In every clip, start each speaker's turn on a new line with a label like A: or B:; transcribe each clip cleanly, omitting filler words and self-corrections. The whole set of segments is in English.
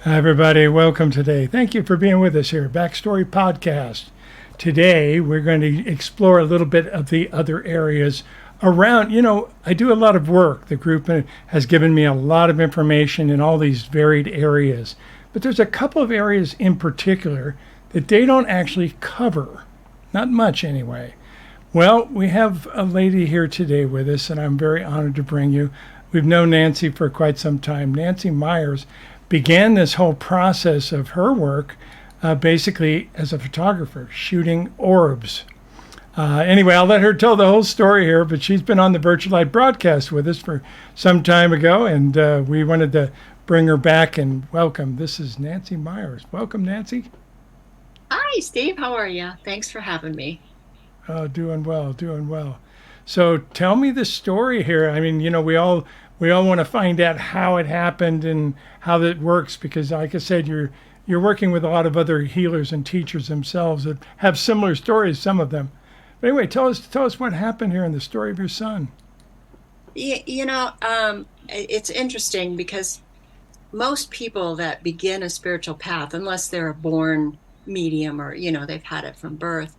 A: Hi, everybody. Welcome today. Thank you for being with us here at Backstory Podcast. Today, we're going to explore a little bit of the other areas around. I do a lot of work. The group has given me a lot of information in all these varied areas. But there's a couple of areas in particular that they don't actually cover. Not much, anyway. Well, we have a lady here today with us, and I'm very honored to bring you. We've known Nancy for quite some time. Nancy Myers began this whole process of her work basically as a photographer, shooting orbs. Anyway, I'll let her tell the whole story here, but she's been on the Virtual Light broadcast with us for some time ago, and we wanted to bring her back and welcome. This is Nancy Myers. Welcome, Nancy.
B: Hi, Steve. How are you? Thanks for having me.
A: Oh, doing well, doing well. So tell me the story here. I mean, we all want to find out how it happened and how that works because, like I said, you're working with a lot of other healers and teachers themselves that have similar stories, some of them. But anyway, tell us what happened here in the story of your son.
B: It's interesting because most people that begin a spiritual path, unless they're a born medium or, they've had it from birth,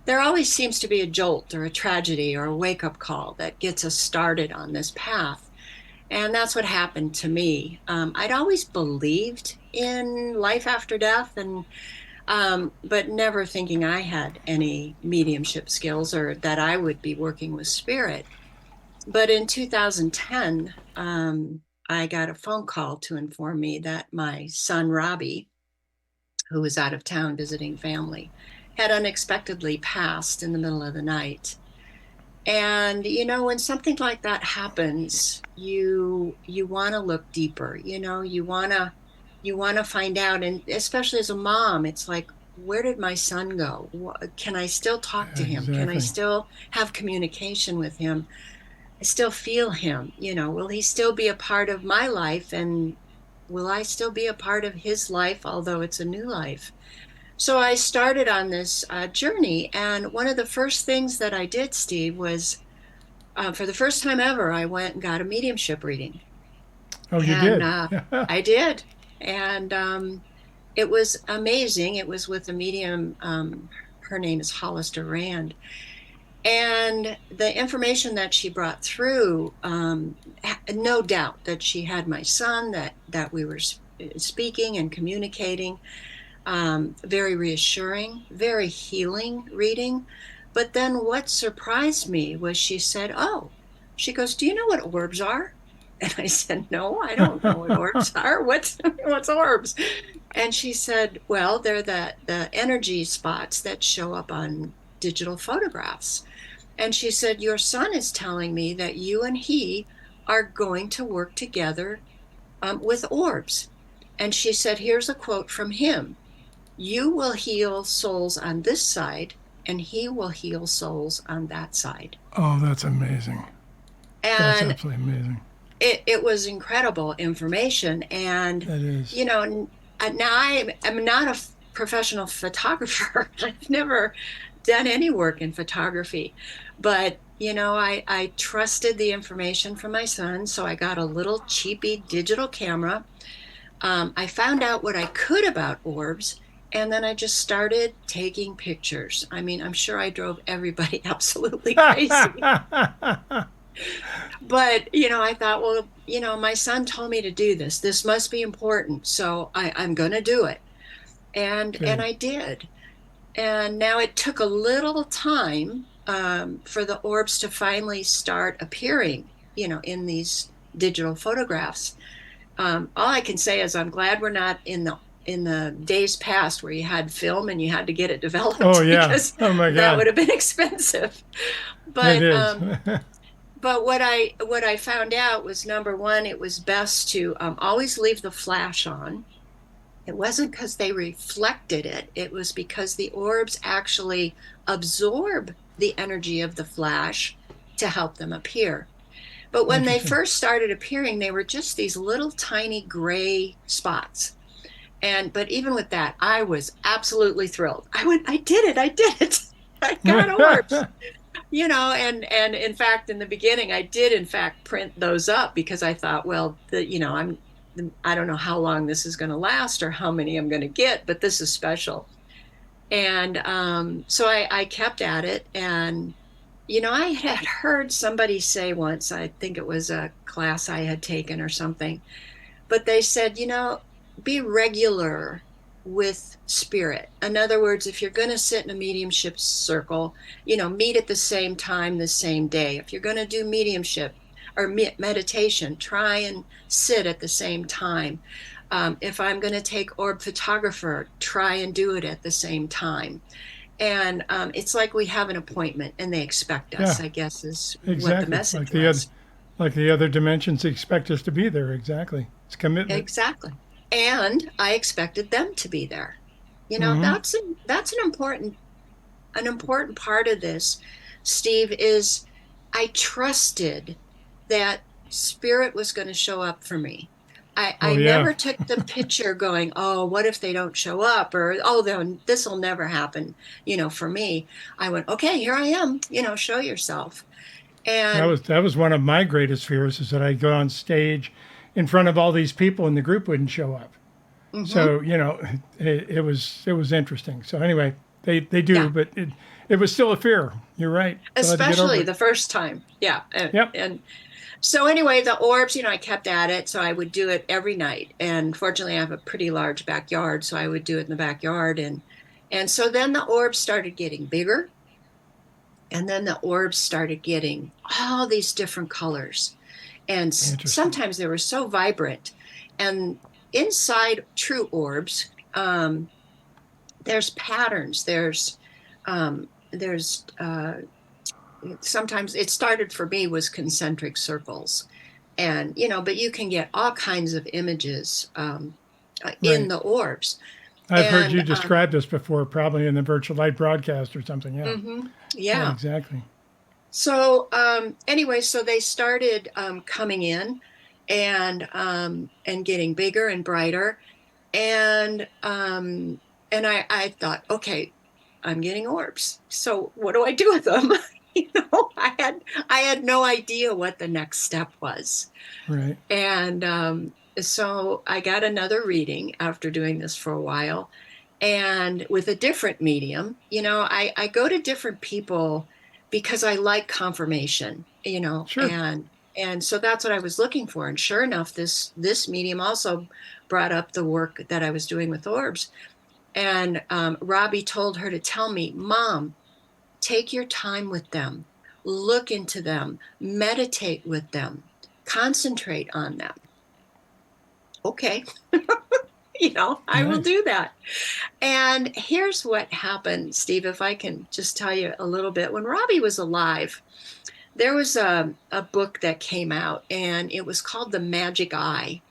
B: there always seems to be a jolt or a tragedy or a wake-up call that gets us started on this path. And that's what happened to me. I'd always believed in life after death, but never thinking I had any mediumship skills or that I would be working with spirit. But in 2010, I got a phone call to inform me that my son, Robbie, who was out of town visiting family, had unexpectedly passed in the middle of the night. And when something like that happens, you want to look deeper. You want to find out, and especially as a mom, it's like, where did my son go? Can I still talk to him? Can I
A: Exactly.
B: still have communication with him? I still feel him. Will he still be a part of my life, and will I still be a part of his life, although it's a new life? So I started on this journey, and one of the first things that I did, Steve, was for the first time ever, I went and got a mediumship reading,
A: Oh, you
B: and
A: did.
B: I did, and it was amazing. It was with a medium. Her name is Hollister Rand, and the information that she brought through, no doubt that she had my son, that we were speaking and communicating. Very reassuring, very healing reading. But then what surprised me was she said, "Oh," she goes, "Do you know what orbs are?" And I said, "No, I don't know what orbs are. What's orbs?" And she said, "Well, they're the energy spots that show up on digital photographs." And she said, "Your son is telling me that you and he are going to work together with orbs." And she said, "Here's a quote from him: you will heal souls on this side, and he will heal souls on that side."
A: Oh, that's amazing. That's
B: And
A: absolutely amazing.
B: it was incredible information. And,
A: That is.
B: now I'm not a professional photographer. I've never done any work in photography, but I trusted the information from my son. So I got a little cheapy digital camera. I found out what I could about orbs, and then I just started taking pictures. I mean, I'm sure I drove everybody absolutely crazy. But, I thought, well, my son told me to do this. This must be important. So I'm going to do it. And
A: Good.
B: I did. And now it took a little time for the orbs to finally start appearing, in these digital photographs. All I can say is I'm glad we're not in the days past where you had film and you had to get it
A: Oh,
B: developed
A: yeah.
B: because
A: Oh, my
B: that
A: God.
B: would have been expensive.
A: It
B: But
A: is.
B: what I found out was, number one, it was best to always leave the flash on. It wasn't because they reflected it; it was because the orbs actually absorb the energy of the flash to help them appear. But when they
A: Interesting.
B: first started appearing, they were just these little tiny gray spots. But even with that, I was absolutely thrilled. I did it. I got orbs. And in fact, in the beginning, I did in fact print those up because I thought, well, I'm I don't know how long this is going to last or how many I'm going to get, but this is special. And so I kept at it. And, I had heard somebody say once, I think it was a class I had taken or something, but they said, be regular with spirit. In other words, if you're going to sit in a mediumship circle, meet at the same time, the same day. If you're going to do mediumship or meditation, try and sit at the same time. If I'm going to take orb photographer, try and do it at the same time. And it's like we have an appointment and they expect us,
A: Yeah,
B: I guess, is what the
A: exactly.
B: message was.
A: Like the other dimensions expect us to be there. Exactly. It's commitment.
B: Exactly. And I expected them to be there.
A: Hmm.
B: That's an important part of this, Steve, is I trusted that spirit was going to show up for me. I
A: Oh yeah.
B: never took the picture going, oh, what if they don't show up? Or, oh, then this will never happen, for me. I went, okay, here I am, show yourself. And
A: That was one of my greatest fears is that I'd go on stage in front of all these people and the group wouldn't show up.
B: mhm,
A: So it was interesting. So anyway, they do,
B: yeah,
A: but it was still a fear. You're right. Still had to get over
B: especially
A: it.
B: the first time. Yeah. And,
A: Yep.
B: and so anyway, the orbs, I kept at it. So I would do it every night. And fortunately, I have a pretty large backyard. So I would do it in the backyard. And so then the orbs started getting bigger. And then the orbs started getting all these different colors. And
A: Interesting.
B: sometimes they were so vibrant. And inside true orbs, there's patterns. There's sometimes it started for me was concentric circles, and but you can get all kinds of images in
A: Right.
B: the orbs.
A: I've heard you
B: And
A: describe this before, probably in the virtual light broadcast or something. Yeah. Yeah.
B: yeah.
A: Exactly.
B: So anyway, so they started coming in and getting bigger and brighter, and I thought, okay, I'm getting orbs. So what do I do with them? I had no idea what the next step was.
A: Right.
B: And so I got another reading after doing this for a while, and with a different medium. I go to different people because I like confirmation,
A: Sure.
B: and so that's what I was looking for. And sure enough, this medium also brought up the work that I was doing with orbs. And Robbie told her to tell me, Mom, take your time with them, look into them, meditate with them, concentrate on them. Okay, I will
A: Nice.
B: do that. And here's what happened, Steve, if I can just tell you a little bit. When Robbie was alive, there was a book that came out, and it was called The Magic Eye.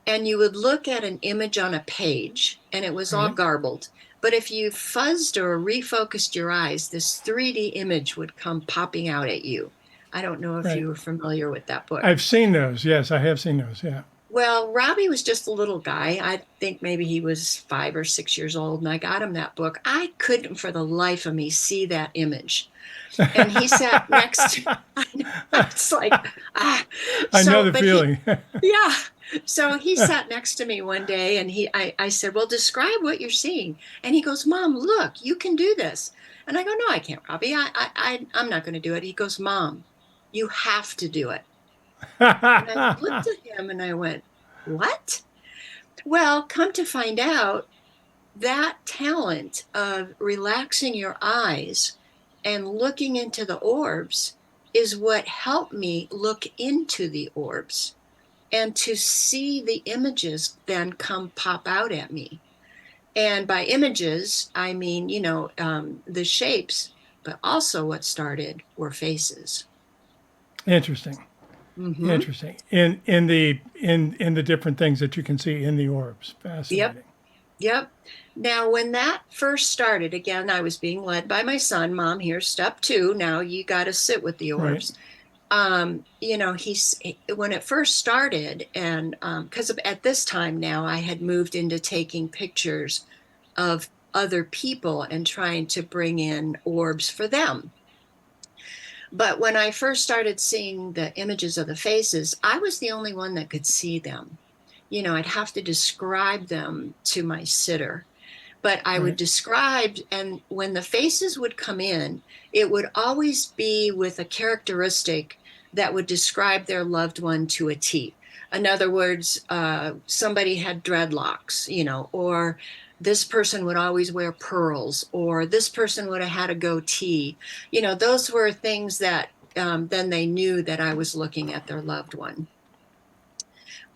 B: And you would look at an image on a page, and it was all
A: Right.
B: garbled. But if you fuzzed or refocused your eyes, this 3D image would come popping out at you. I don't know if
A: Right.
B: you were familiar with that book.
A: I've seen those. Yes, I have seen those. Yeah.
B: Well, Robbie was just a little guy. I think maybe he was 5 or 6 years old, and I got him that book. I couldn't for the life of me see that image. And he sat next to me. It's like, ah.
A: I know
B: So,
A: the
B: but he,
A: feeling.
B: yeah. So he sat next to me one day, and I said, well, describe what you're seeing. And he goes, Mom, look, you can do this. And I go, no, I can't, Robbie. I'm not going to do it. He goes, Mom, you have to do it. And I looked at him and I went, what? Well, come to find out, that talent of relaxing your eyes and looking into the orbs is what helped me look into the orbs and to see the images then come pop out at me. And by images, I mean, the shapes, but also what started were faces.
A: Interesting.
B: Mm-hmm.
A: Interesting. In the different things that you can see in the orbs.
B: Yep.
A: Fascinating.
B: Yep. Now, when that first started, again, I was being led by my son. Mom, here's step two. Now you got to sit with the
A: Right.
B: orbs. When it first started, and because at this time now I had moved into taking pictures of other people and trying to bring in orbs for them. But when I first started seeing the images of the faces, I was the only one that could see them. I'd have to describe them to my sitter. But I would
A: Right.
B: describe, and when the faces would come in, it would always be with a characteristic that would describe their loved one to a T. In other words, somebody had dreadlocks, or this person would always wear pearls, or this person would have had a goatee. Those were things that then they knew that I was looking at their loved one,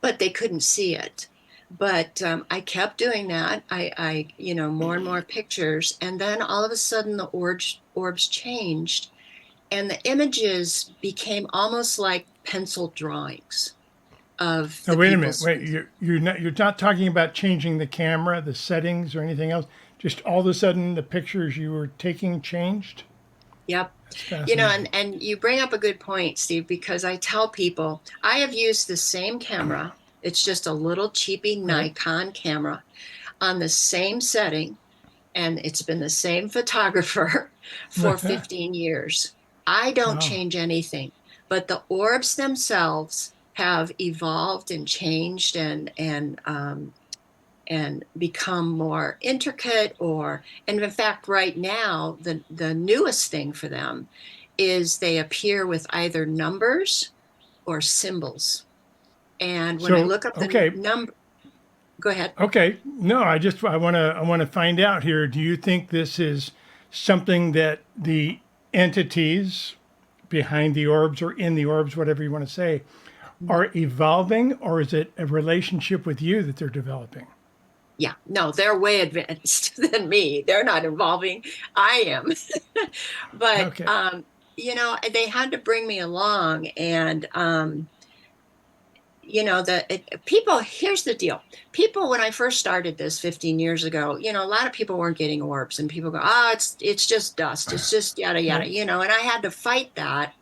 B: but they couldn't see it. But I kept doing that. More and more pictures, and then all of a sudden the orbs changed, and the images became almost like pencil drawings of
A: Now
B: the
A: wait a minute.
B: people's.
A: Wait, you're not talking about changing the camera, the settings, or anything else. Just all of a sudden, the pictures you were taking changed.
B: Yep.
A: That's fascinating.
B: And you bring up a good point, Steve, because I tell people I have used the same camera. It's just a little cheapy
A: Right.
B: Nikon camera on the same setting, and it's been the same photographer for 15 years. I don't
A: Wow.
B: change anything, but the orbs themselves have evolved and changed and become more intricate. And in fact, right now, the newest thing for them is they appear with either numbers or symbols. And when I
A: So
B: look up the
A: okay,
B: number, go ahead.
A: okay. No, I want to find out here. Do you think this is something that the entities behind the orbs or in the orbs, whatever you want to say, are evolving, or is it a relationship with you that they're developing?
B: Yeah, no, they're way advanced than me. They're not involving. I am. But
A: Okay.
B: they had to bring me along, and people. Here's the deal: people, when I first started this 15 years ago, a lot of people weren't getting orbs, and people go, "Ah, it's just dust. It's just yada yada,"
A: Right.
B: And I had to fight that,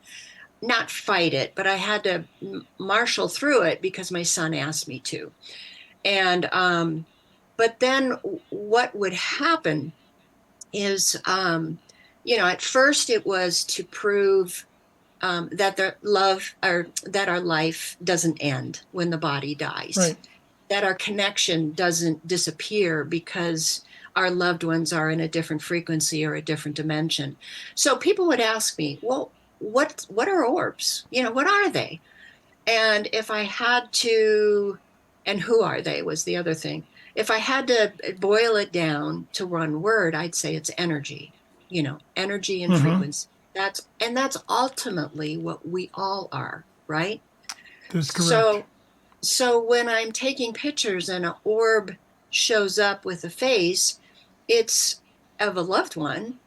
B: not fight it, but I had to marshal through it because my son asked me to. And but then what would happen is, at first it was to prove that their love, or that our life doesn't end when the body dies,
A: Right.
B: that our connection doesn't disappear because our loved ones are in a different frequency or a different dimension. So people would ask me, well, what are orbs? What are they? And if I had to, and who are they was the other thing. If I had to boil it down to one word, I'd say it's energy, energy and
A: Mm-hmm.
B: frequency. That's ultimately what we all are, right?
A: That's correct.
B: So when I'm taking pictures and an orb shows up with a face, it's of a loved one,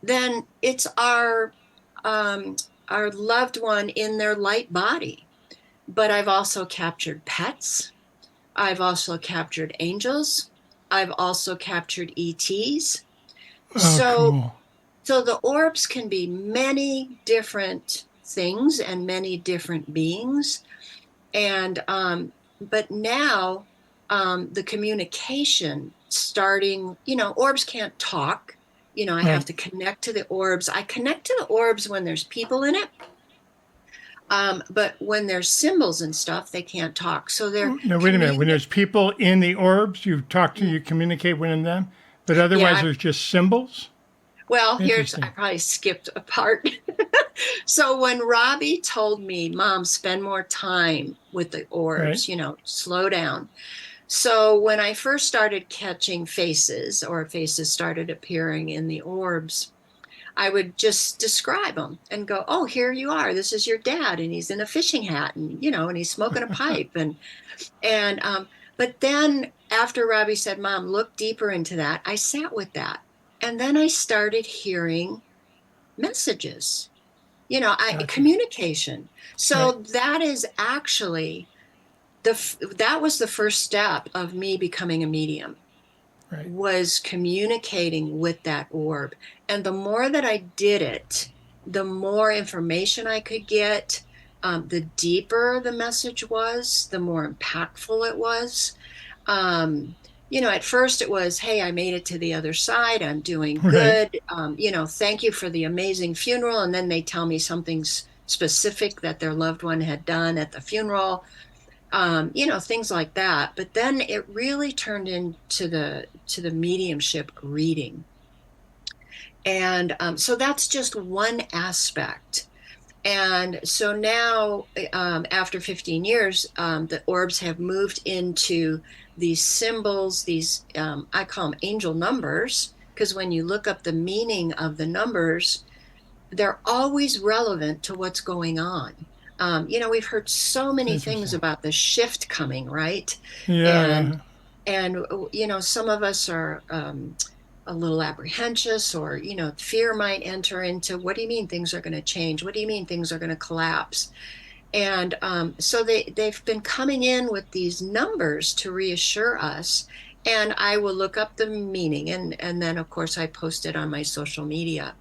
B: then it's um, our loved one in their light body. But I've also captured pets. I've also captured angels. I've also captured ETs.
A: Oh,
B: So,
A: cool.
B: so the orbs can be many different things and many different beings. And but now the communication starting, orbs can't talk. I have
A: Right.
B: to connect to the orbs. I connect to the orbs when there's people in it. But when there's symbols and stuff, they can't talk. So they're
A: Now, wait a minute. When
B: communicating.
A: there's people in the orbs, you talk to, you communicate with them, but otherwise
B: Yeah.
A: there's just symbols.
B: Well, I
A: Interesting.
B: probably skipped a part. So when Robbie told me, Mom, spend more time with the
A: Right.
B: orbs, slow down. So when I first started catching faces, or faces started appearing in the orbs, I would just describe them and go, "Oh, here you are. This is your dad, and he's in a fishing hat, and he's smoking a pipe." And but then after Robbie said, "Mom, look deeper into that," I sat with that, and then I started hearing messages. I
A: Gotcha.
B: communication.
A: Right.
B: So that is actually that was the first step of me becoming a medium,
A: Right.
B: was communicating with that orb. And the more that I did it, the more information I could get, the deeper the message was, the more impactful it was. At first it was, "Hey, I made it to the other side. I'm doing
A: Right.
B: good. Thank you for the amazing funeral." And then they tell me something specific that their loved one had done at the funeral. things like that. But then it really turned into the mediumship reading. And so that's just one aspect. And so now, after 15 years, the orbs have moved into these symbols, these, I call them angel numbers, because when you look up the meaning of the numbers, they're always relevant to what's going on. We've heard so many things
A: Interesting.
B: about the shift coming, right?
A: Yeah,
B: And
A: yeah.
B: some of us are a little apprehensive, or fear might enter into, what do you mean things are going to change? What do you mean things are going to collapse? And so they've been coming in with these numbers to reassure us. And I will look up the meaning, and then of course I post it on my social media.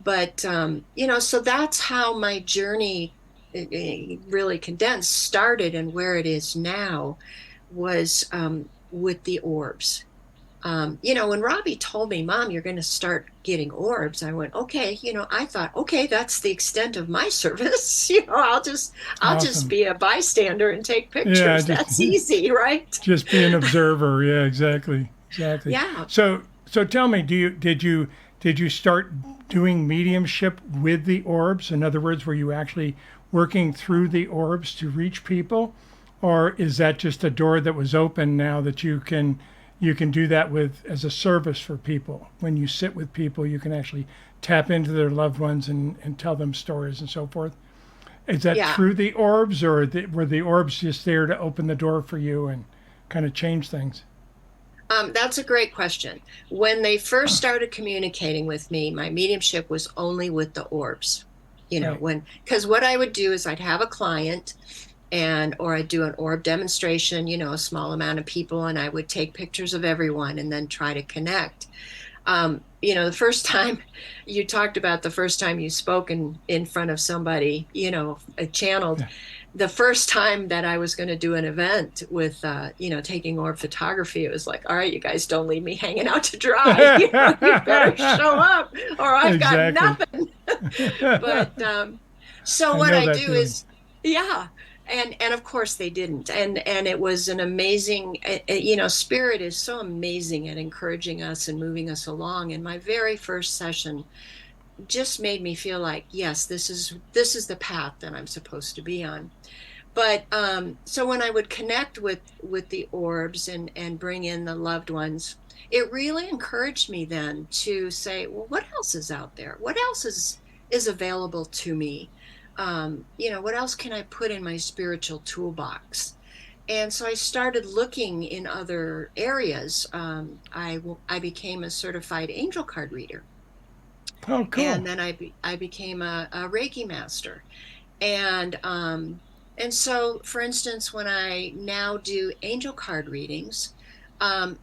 B: But so that's how my journey, really condensed, started, and where it is now was with the orbs. When Robbie told me, Mom, you're going to start getting orbs, I went, okay. I thought, okay, that's the extent of my service. I'll just
A: Awesome.
B: be a bystander and take
A: Yeah,
B: pictures.
A: just
B: That's easy, right?
A: just be an observer. Yeah, exactly. Exactly.
B: Yeah.
A: So tell me, did you start doing mediumship with the orbs? In other words, were you actually working through the orbs to reach people? Or is that just a door that was open now that you can do that with as a service for people? When you sit with people, you can actually tap into their loved ones and tell them stories and so forth. Is that
B: Yeah.
A: through the orbs, or were the orbs just there to open the door for you and kind of change things?
B: That's a great question. When they first started communicating with me, my mediumship was only with the orbs.
A: Right.
B: Because what I would do is I'd have a client, or I'd do an orb demonstration, a small amount of people, and I would take pictures of everyone and then try to connect. The first time you talked about, the first time you spoke in front of somebody, channeled,
A: Yeah.
B: the first time that I was going to do an event with, taking orb photography, it was like, all right, you guys, don't leave me hanging out to dry. You better show up or I've got
A: Exactly.
B: nothing. But so
A: I
B: what
A: know
B: I
A: that
B: do
A: feeling.
B: is, yeah. And of course they didn't. And it was an amazing, spirit is so amazing at encouraging us and moving us along. And my very first session just made me feel like, yes, this is the path that I'm supposed to be on. But so when I would connect with the orbs and bring in the loved ones, it really encouraged me then to say, well, what else is out there? What else is available to me? What else can I put in my spiritual toolbox? And so I started looking in other areas. I became a certified angel card reader,
A: Oh, cool.
B: and then I became a Reiki master. And so, for instance, when I now do angel card readings, um,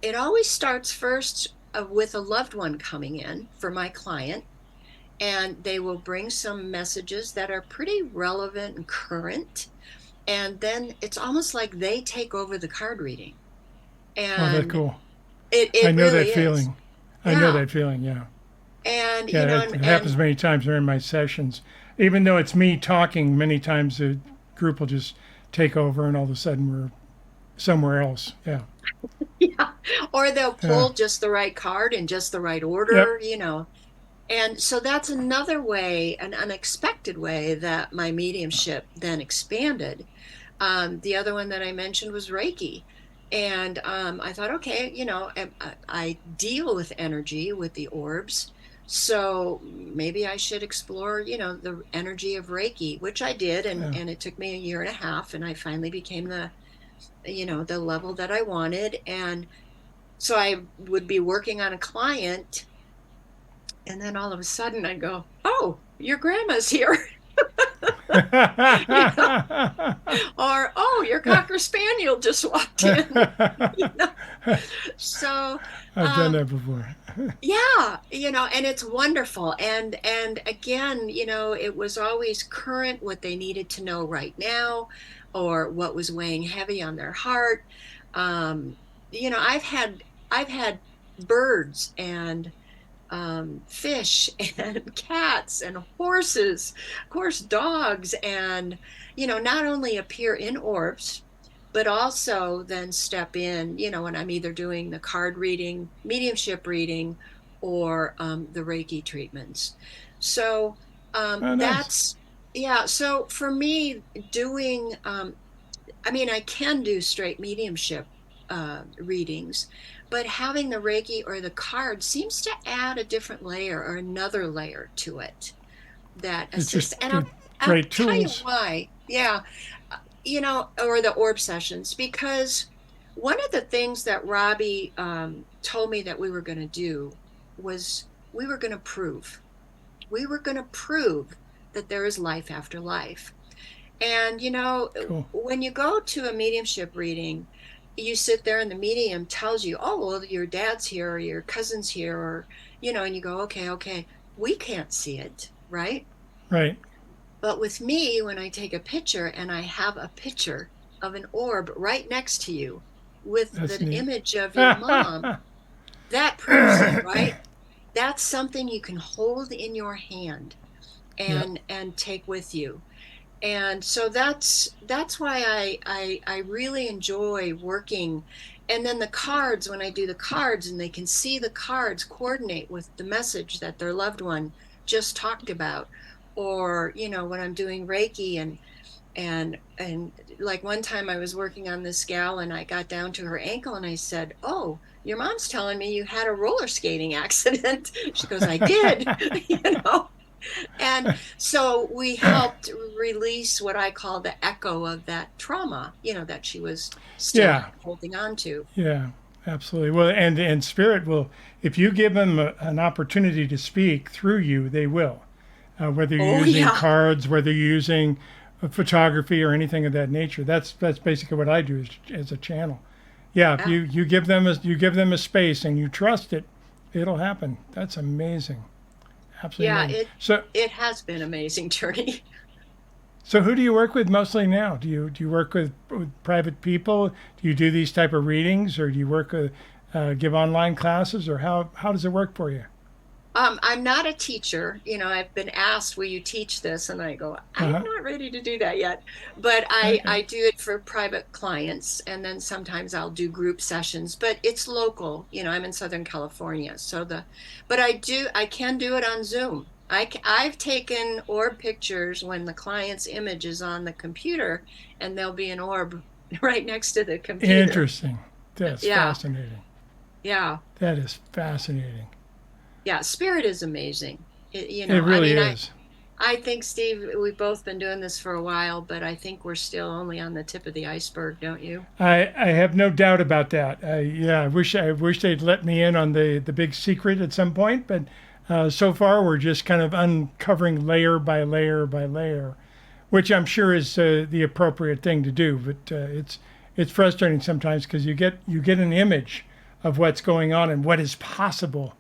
B: it always starts first with a loved one coming in for my client, and they will bring some messages that are pretty relevant and current. And then it's almost like they take over the card reading.
A: Oh, that's
B: And
A: cool.
B: it,
A: I
B: it
A: know that
B: really is.
A: feeling. I know
B: Yeah.
A: that feeling. Yeah.
B: And,
A: Yeah, it happens many times during my sessions. Even though it's me talking, many times the group will just take over, and all of a sudden we're somewhere else. Yeah.
B: yeah, or they'll
A: Yeah.
B: pull just the right card in just the right
A: Yep.
B: order. And so that's another way, an unexpected way that my mediumship then expanded. The other one that I mentioned was Reiki. And I thought, okay, I deal with energy with the orbs. So maybe I should explore, the energy of Reiki, which I did. And,
A: Yeah.
B: and it took me a year and a half. And I finally became the level that I wanted. And so I would be working on a client, and then all of a sudden I go, oh, your grandma's here. you know, or oh, your cocker spaniel just walked in. you know? So
A: I've done
B: um
A: that before.
B: yeah, and it's wonderful. And again, it was always current, what they needed to know right now, or what was weighing heavy on their heart. um I've had birds and fish and cats and horses, of course, dogs, and, not only appear in orbs, but also then step in, when I'm either doing the card reading, mediumship reading, or the Reiki treatments. So
A: Oh, nice.
B: yeah. So for me, doing, I can do straight mediumship readings, but having the Reiki or the card seems to add a different layer or another layer to it that
A: It's just
B: assists. And
A: they're
B: I'll
A: great
B: tell you
A: tools.
B: why. Yeah. Or the orb sessions, because one of the things that Robbie told me that we were going to do was we were going to prove, we were going to prove that there is life after life. And,
A: Cool.
B: when you go to a mediumship reading, you sit there and the medium tells you, oh, well, your dad's here or your cousin's here, or, and you go, okay, okay, we can't see it, right?
A: Right.
B: But with me, when I take a picture and I have a picture of an orb right next to you with
A: That's
B: the
A: neat.
B: image of your mom, that proves it, right? That's something you can hold in your hand
A: Yep.
B: and take with you. And so that's why I really enjoy working. And then the cards, when I do the cards and they can see the cards coordinate with the message that their loved one just talked about, or when I'm doing Reiki, and like one time I was working on this gal and I got down to her ankle and I said, oh, your mom's telling me you had a roller skating accident. She goes, I did. you know and so we helped release what I call the echo of that trauma, that she was still
A: Yeah.
B: holding on to.
A: Yeah. Absolutely. Well, and spirit will, if you give them an opportunity to speak through you, they will. Whether you're
B: Oh
A: using
B: yeah.
A: cards, whether you're using photography or anything of that nature. That's basically what I do as a channel. Yeah, if
B: Yeah.
A: you give them a space and you trust it, it'll happen. That's amazing. Absolutely
B: Yeah,
A: amazing.
B: it
A: So
B: it has been an amazing journey.
A: so who do you work with mostly now? Do you work with private people? Do you do these type of readings, or do you work with give online classes, or how does it work for you?
B: I'm not a teacher. I've been asked, will you teach this? And I go,
A: Uh
B: I'm
A: huh.
B: not ready to do that yet. But I
A: Okay.
B: do it for private clients. And then sometimes I'll do group sessions, but it's local. I'm in Southern California. But I can do it on Zoom. I've taken orb pictures when the client's image is on the computer and there'll be an orb right next to the computer.
A: Interesting. That's
B: Yeah.
A: fascinating.
B: Yeah.
A: That is fascinating.
B: Yeah. Spirit is amazing.
A: It really is.
B: I think, Steve, we've both been doing this for a while, but I think we're still only on the tip of the iceberg, don't you?
A: I have no doubt about that. Yeah, I wish they'd let me in on the big secret at some point, but so far we're just kind of uncovering layer by layer by layer, which I'm sure is the appropriate thing to do. But it's frustrating sometimes because you get an image of what's going on and what is possible,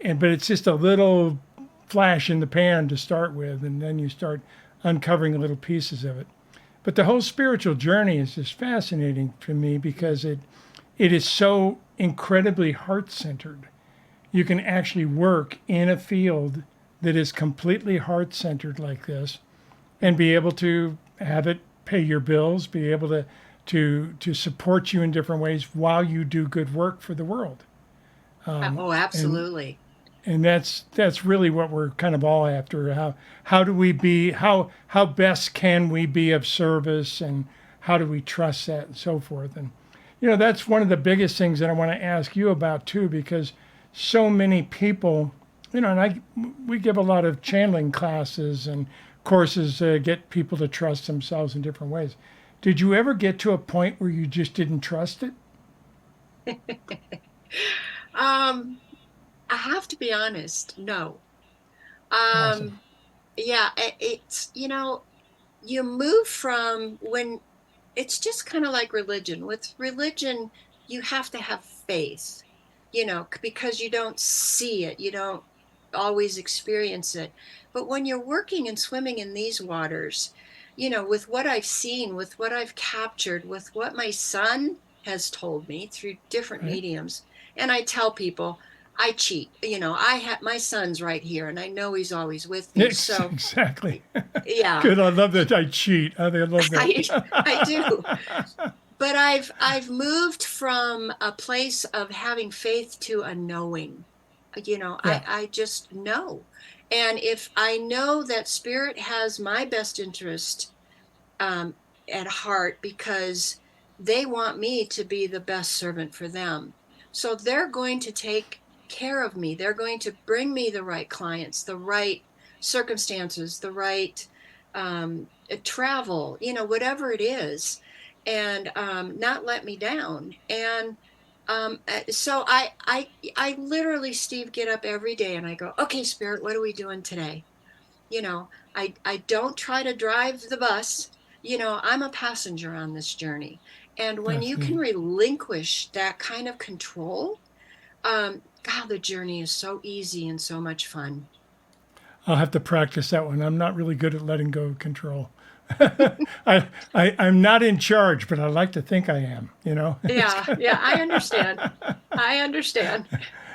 A: but it's just a little flash in the pan to start with, and then you start uncovering little pieces of it. But the whole spiritual journey is just fascinating to me because it is so incredibly heart centered. You can actually work in a field that is completely heart centered like this and be able to have it pay your bills, be able to support you in different ways while you do good work for the world.
B: Oh,
A: And
B: absolutely.
A: and that's really what we're kind of all after. How do we be how best can we be of service, and how do we trust that and so forth. And that's one of the biggest things that I want to ask you about too, because so many people, and we give a lot of channeling classes and courses to get people to trust themselves in different ways. Did you ever get to a point where you just didn't trust it?
B: Um, I have to be honest, no.
A: Awesome.
B: Um, yeah, it's, you move from when it's just kind of like religion. With religion, you have to have faith, because you don't see it, you don't always experience it. But when you're working and swimming in these waters, with what I've seen, with what I've captured, with what my son has told me through different
A: Right.
B: mediums, and I tell people, I cheat. I have my son's right here, and I know he's always with me.
A: Yes,
B: So
A: exactly.
B: yeah,
A: Good. I love that I cheat. I love
B: I I do.
A: that.
B: But I've moved from a place of having faith to a knowing.
A: Yeah,
B: I just know. And if I know that spirit has my best interest um, at heart, because they want me to be the best servant for them. So they're going to take care of me. They're going to bring me the right clients, the right circumstances, the right travel, whatever it is, and not let me down. And so I literally, Steve, get up every day and I go, okay, Spirit, what are we doing today? you know I don't try to drive the bus. I'm a passenger on this journey. And when
A: that's
B: you can
A: neat.
B: relinquish that kind of control, God, the journey is so easy and so much fun.
A: I'll have to practice that one. I'm not really good at letting go of control. I'm not in charge, but I like to think I am, you know?
B: Yeah, yeah, I understand. I understand.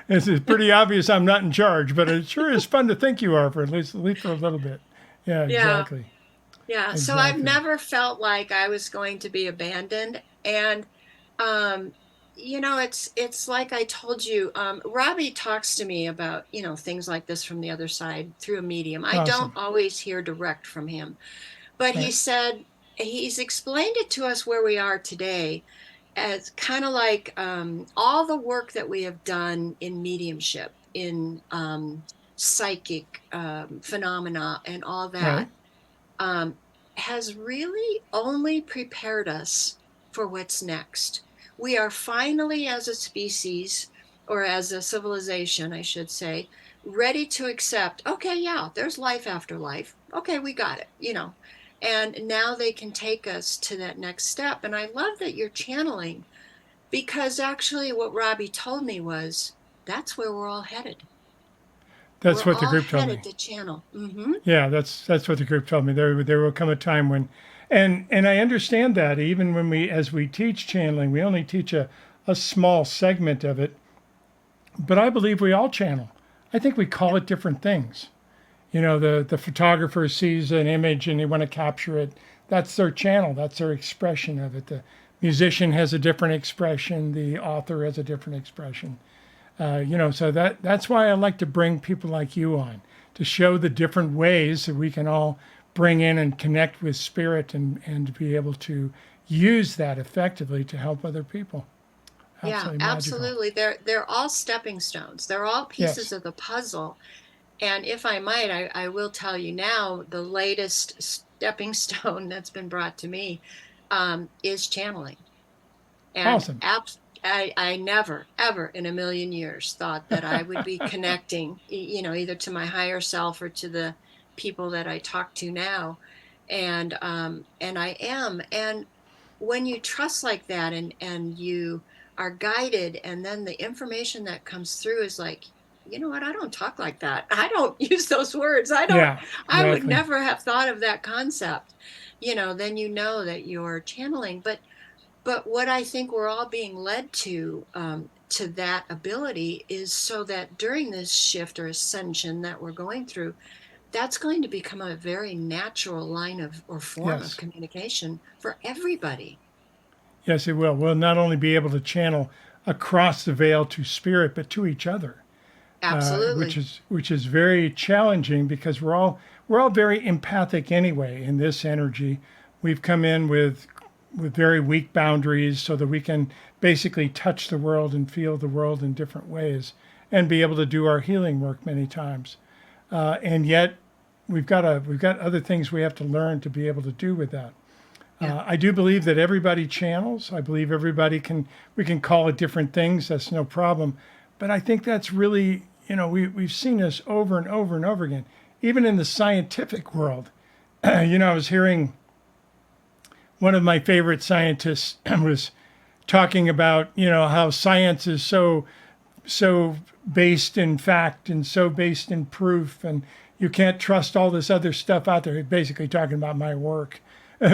A: It's pretty obvious I'm not in charge, but it sure is fun to think you are for at least for a little bit. Yeah,
B: Yeah,
A: exactly.
B: yeah. So I've
A: Exactly.
B: never felt like I was going to be abandoned. And um it's like I told you, Robbie talks to me about things like this from the other side through a medium. I don't
A: Awesome.
B: always hear direct from him, but he
A: Right.
B: said he's explained it to us where we are today as kind of like all the work that we have done in mediumship, in psychic phenomena and all that,
A: Right.
B: um, has really only prepared us for what's next. We are finally, as a species, or as a civilization, I should say, ready to accept, okay, yeah, there's life after life. Okay, we got it. And now they can take us to that next step. And I love that you're channeling, because actually, what Robbie told me was that's where we're all headed.
A: That's
B: We're
A: what the
B: all
A: group told me.
B: headed to channel. Mm-hmm.
A: Yeah, that's what the group told me. There will come a time when, and I understand that even when as we teach channeling, we only teach a small segment of it, but I believe we all channel. I think we call
B: Yeah.
A: it different things. The photographer sees an image and they want to capture it. That's their channel. That's their expression of it. The musician has a different expression. The author has a different expression. So that's why I like to bring people like you on to show the different ways that we can all bring in and connect with spirit and be able to use that effectively to help other people.
B: Yeah,
A: Absolutely magical.
B: absolutely. They're all stepping stones. They're all pieces
A: Yes,
B: of the puzzle. And if I might, I will tell you now, the latest stepping stone that's been brought to me is channeling. And
A: awesome.
B: I never, ever in a million years thought that I would be connecting, either to my higher self or to the people that I talk to now. And I am. And when you trust like that, and you are guided, and then the information that comes through is like, you know what, I don't talk like that. I don't use those words.
A: Yeah,
B: I would
A: exactly.
B: never have thought of that concept. Then you know that you're channeling. But what I think we're all being led to that ability is so that during this shift or ascension that we're going through, that's going to become a very natural line of or form of
A: Yes.
B: communication for everybody.
A: Yes, it will. We'll not only be able to channel across the veil to spirit, but to each other,
B: Absolutely.
A: which is very challenging because we're all very empathic anyway in this energy. We've come in with very weak boundaries so that we can basically touch the world and feel the world in different ways and be able to do our healing work many times. And yet we've got other things we have to learn to be able to do with that.
B: Yeah.
A: I do believe that everybody channels. I believe we can call it different things. That's no problem. But I think that's really, we've seen this over and over and over again, even in the scientific world. I was hearing one of my favorite scientists was talking about, how science is so based in fact and so based in proof, and you can't trust all this other stuff out there. Basically talking about my work.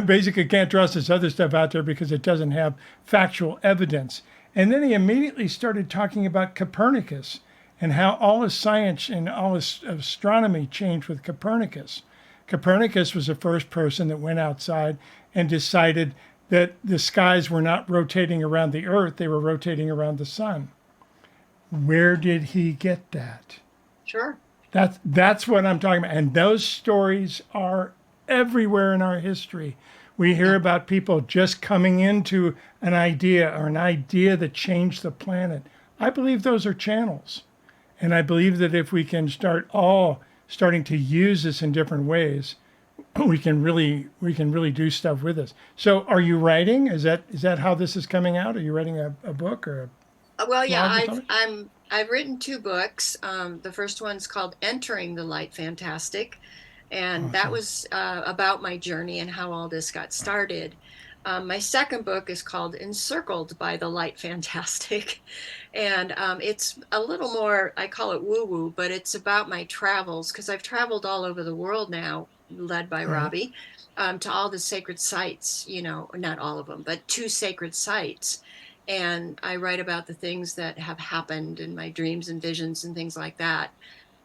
A: Basically can't trust this other stuff out there because it doesn't have factual evidence. And then he immediately started talking about Copernicus and how all of science and all of astronomy changed with Copernicus. Copernicus was the first person that went outside and decided that the skies were not rotating around the Earth, they were rotating around the sun. Where did he get that?
B: Sure.
A: That's what I'm talking about. And those stories are everywhere in our history. We hear about people just coming into an idea or an idea that changed the planet. I believe those are channels. And I believe that if we can starting to use this in different ways, we can really do stuff with this. So are you writing? Is that how this is coming out? Are you writing a book or a
B: Well, yeah,
A: blog or something?
B: I've written 2 books. The first one's called Entering the Light Fantastic, and that
A: Awesome.
B: was about my journey and how all this got started. My second book is called Encircled by the Light Fantastic, and it's a little more, I call it woo-woo, but it's about my travels, because I've traveled all over the world now, led by
A: Right.
B: Robbie, to all the sacred sites, not all of them, but 2 sacred sites. And I write about the things that have happened in my dreams and visions and things like that.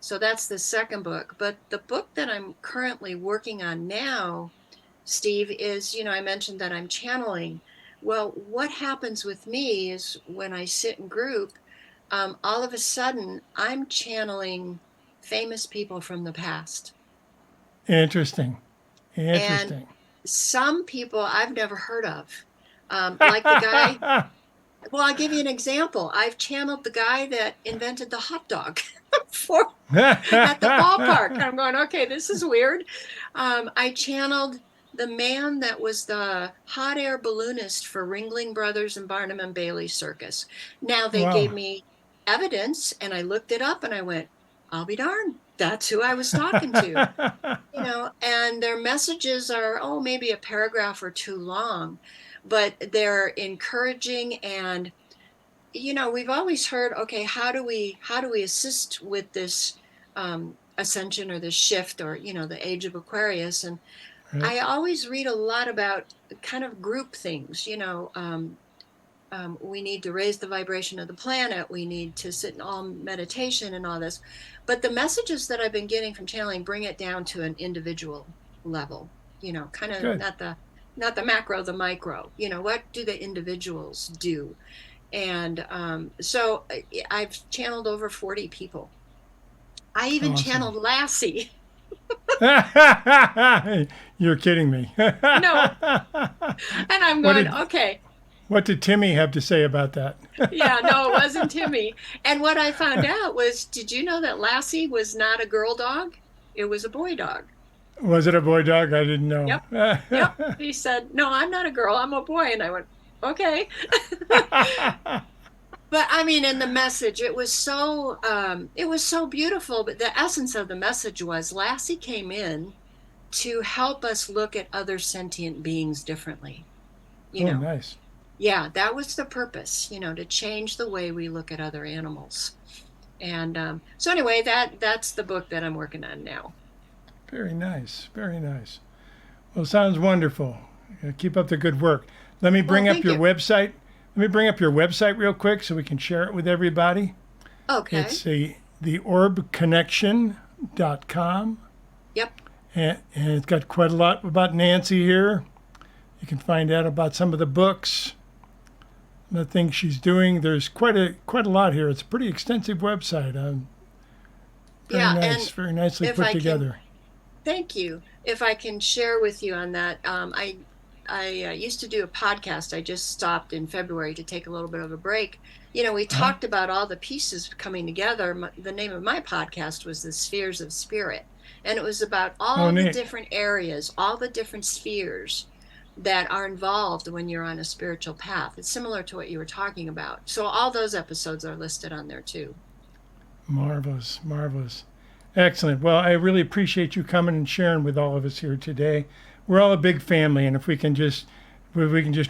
B: So that's the second book. But the book that I'm currently working on now, Steve, is, I mentioned that I'm channeling. Well, what happens with me is when I sit in group, all of a sudden I'm channeling famous people from the past.
A: Interesting.
B: And
A: Interesting.
B: some people I've never heard of. Like the guy. Well, I'll give you an example. I've channeled the guy that invented the hot dog at the ballpark. I'm going, okay, this is weird. I channeled the man that was the hot air balloonist for Ringling Brothers and Barnum and Bailey Circus. Now they gave
A: Wow.
B: me evidence, and I looked it up, and I went, I'll be darned. That's who I was talking to. And their messages are, maybe a paragraph or 2 long, but they're encouraging. And we've always heard, okay, how do we assist with this ascension or this shift, or the age of Aquarius? And
A: Right.
B: I always read a lot about kind of group things. We need to raise the vibration of the planet. We need to sit in all meditation and all this. But the messages that I've been getting from channeling bring it down to an individual level, kind of
A: Good.
B: not the macro, the micro. What do the individuals do? And so I've channeled over 40 people. I even
A: Awesome.
B: channeled Lassie.
A: You're kidding me.
B: No. And I'm
A: What
B: going,
A: did
B: okay.
A: what did Timmy have to say about that?
B: Yeah, no, it wasn't Timmy. And what I found out was, did you know that Lassie was not a girl dog? It was a boy dog.
A: Was it a boy dog? I didn't know.
B: Yep. Yep. He said, no, I'm not a girl, I'm a boy. And I went, okay. But I mean, in the message, it was so beautiful. But the essence of the message was Lassie came in to help us look at other sentient beings differently.
A: Oh, nice.
B: Yeah, that was the purpose, to change the way we look at other animals. And so anyway, that's the book that I'm working on now.
A: Very nice. Very nice. Well, sounds wonderful. Keep up the good work. Let me
B: Well,
A: bring up
B: thank
A: your
B: you.
A: website. Let me bring up your website real quick so we can share it with everybody.
B: Okay.
A: It's the orbconnection.com.
B: Yep.
A: And it's got quite a lot about Nancy here. You can find out about some of the books, the things she's doing. There's quite a lot here. It's a pretty extensive website. Very
B: Yeah,
A: nice,
B: and
A: very nicely
B: if
A: put
B: I can,
A: together.
B: thank you. If I can share with you on that, I used to do a podcast. I just stopped in February to take a little bit of a break. We
A: Huh?
B: talked about all the pieces coming together. The name of my podcast was The Spheres of Spirit. And it was about
A: Oh,
B: all the
A: neat.
B: different areas, all the different spheres that are involved when you're on a spiritual path. It's similar to what you were talking about. So all those episodes are listed on there too.
A: Marvelous, marvelous. Excellent. Well, I really appreciate you coming and sharing with all of us here today. We're all a big family, and if we can just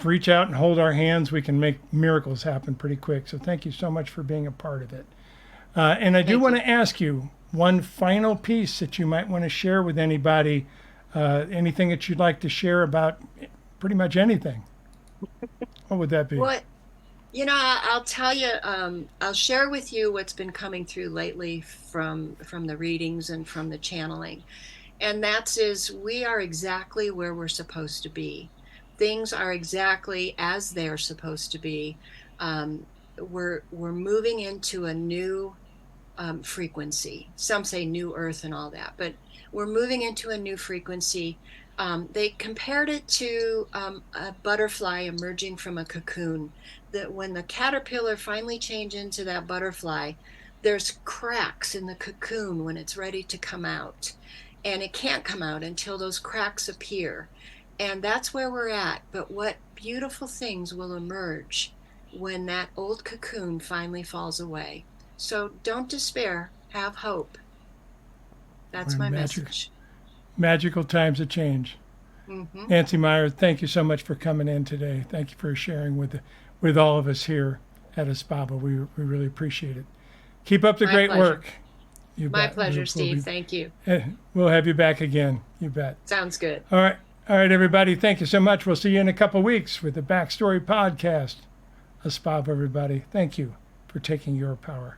A: reach out and hold our hands, we can make miracles happen pretty quick. So thank you so much for being a part of it. And I do
B: Thank
A: want
B: you.
A: to ask you one final piece that you might want to share with anybody. Anything that you'd like to share about pretty much anything. What would that be?
B: What I'll tell you, I'll share with you what's been coming through lately from the readings and from the channeling. And that's is we are exactly where we're supposed to be. Things are exactly as they're supposed to be. We're moving into a new frequency. Some say new earth and all that, but we're moving into a new frequency. They compared it to a butterfly emerging from a cocoon. That when the caterpillar finally changes into that butterfly, there's cracks in the cocoon when it's ready to come out. And it can't come out until those cracks appear. And that's where we're at. But what beautiful things will emerge when that old cocoon finally falls away. So don't despair, have hope. That's my message.
A: Magical times of change.
B: Mm-hmm.
A: Nancy Meyer, thank you so much for coming in today. Thank you for sharing with all of us here at Espaba. We really appreciate it. Keep up the
B: My
A: great
B: pleasure.
A: work. You
B: My
A: bet.
B: pleasure, Steve. Thank you.
A: We'll have you back again. You bet.
B: Sounds good.
A: All right, everybody. Thank you so much. We'll see you in a couple weeks with the Backstory Podcast. Espaba, everybody. Thank you for taking your power.